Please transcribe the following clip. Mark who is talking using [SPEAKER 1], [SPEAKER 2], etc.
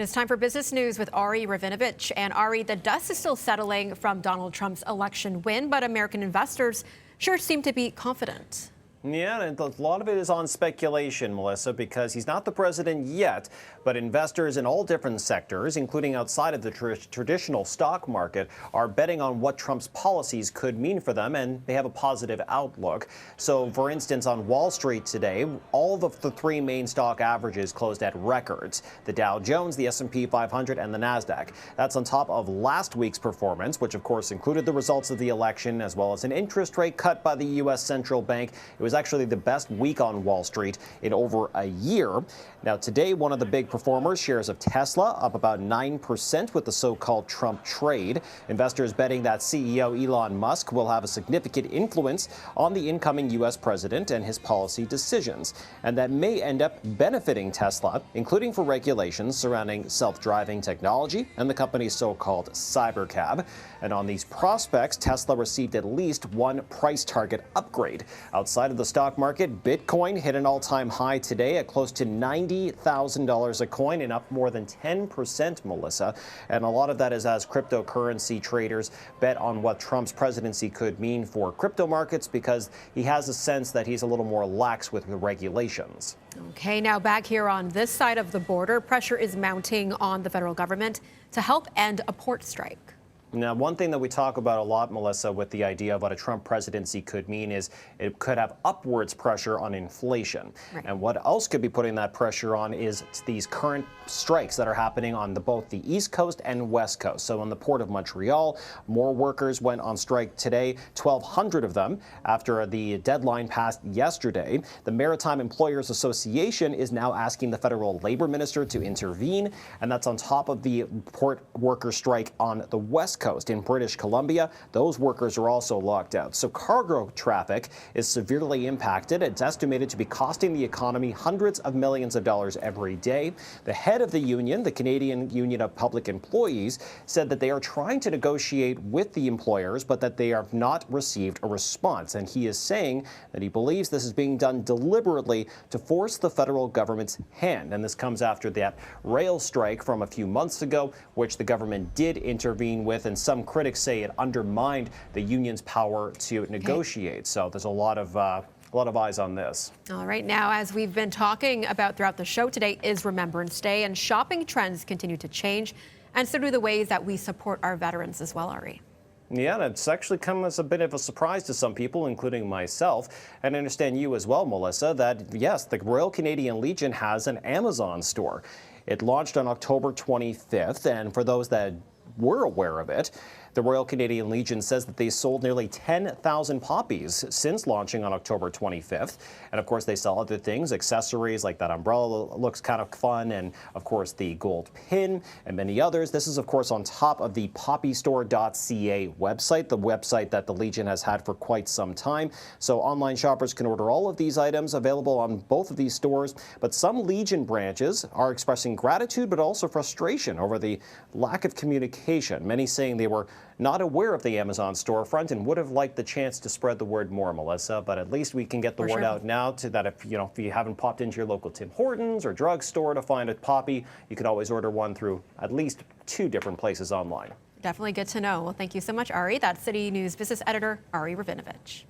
[SPEAKER 1] It's time for business news with Ari Ravinovich. And Ari, the dust is still settling from Donald Trump's election win, but American investors sure seem to be confident.
[SPEAKER 2] Yeah, and a lot of it is on speculation, Melissa, because he's not the president yet, but investors in all different sectors, including outside of the traditional stock market, are betting on what Trump's policies could mean for them, and they have a positive outlook. So, for instance, on Wall Street today, all of the three main stock averages closed at records: the Dow Jones, the S&P 500, and the Nasdaq. That's on top of last week's performance, which of course included the results of the election, as well as an interest rate cut by the U.S. Central Bank. It was actually the best week on Wall Street in over a year. Now, today, one of the big performers, shares of Tesla, up about 9% with the so-called Trump trade. Investors betting that CEO Elon Musk will have a significant influence on the incoming U.S. president and his policy decisions, and that may end up benefiting Tesla, including for regulations surrounding self-driving technology and the company's so-called Cybercab. And on these prospects, Tesla received at least one price target upgrade. Outside of the stock market, Bitcoin hit an all-time high today at close to $90,000 a coin and up more than 10%, Melissa. And a lot of that is as cryptocurrency traders bet on what Trump's presidency could mean for crypto markets, because he has a sense that he's a little more lax with the regulations.
[SPEAKER 1] Okay, now back here on this side of the border, pressure is mounting on the federal government to help end a port strike.
[SPEAKER 2] Now, one thing that we talk about a lot, Melissa, with the idea of what a Trump presidency could mean is it could have upwards pressure on inflation. Right. And what else could be putting that pressure on is these current strikes that are happening on both the East Coast and West Coast. So in the Port of Montreal, more workers went on strike today, 1,200 of them, after the deadline passed yesterday. The Maritime Employers Association is now asking the federal labor minister to intervene, and that's on top of the port worker strike on the West Coast. In British Columbia, those workers are also locked out. So cargo traffic is severely impacted. It's estimated to be costing the economy hundreds of millions of dollars every day. The head of the union, the Canadian Union of Public Employees, said that they are trying to negotiate with the employers, but that they have not received a response. And he is saying that he believes this is being done deliberately to force the federal government's hand. And this comes after that rail strike from a few months ago, which the government did intervene with, and some critics say it undermined the union's power to negotiate. So there's a lot of eyes on this.
[SPEAKER 1] All right, now, as we've been talking about throughout the show, today is Remembrance Day, and shopping trends continue to change, and so do the ways that we support our veterans as well, Ari.
[SPEAKER 2] Yeah, and it's actually come as a bit of a surprise to some people, including myself, and I understand you as well, Melissa, that yes, the Royal Canadian Legion has an Amazon store. It launched on October 25th, and for those that were aware of it, the Royal Canadian Legion says that they sold nearly 10,000 poppies since launching on October 25th. And of course, they sell other things, accessories like that umbrella looks kind of fun, and of course the gold pin and many others. This is of course on top of the poppystore.ca website, the website that the Legion has had for quite some time. So online shoppers can order all of these items available on both of these stores. But some Legion branches are expressing gratitude but also frustration over the lack of communication. Many saying they were not aware of the Amazon storefront and would have liked the chance to spread the word more, Melissa. But at least we can get the word out now to that if you haven't popped into your local Tim Hortons or drugstore to find a poppy, you can always order one through at least 2 different places online.
[SPEAKER 1] Definitely good to know. Well, thank you so much, Ari. That's City News business editor Ari Ravinovich.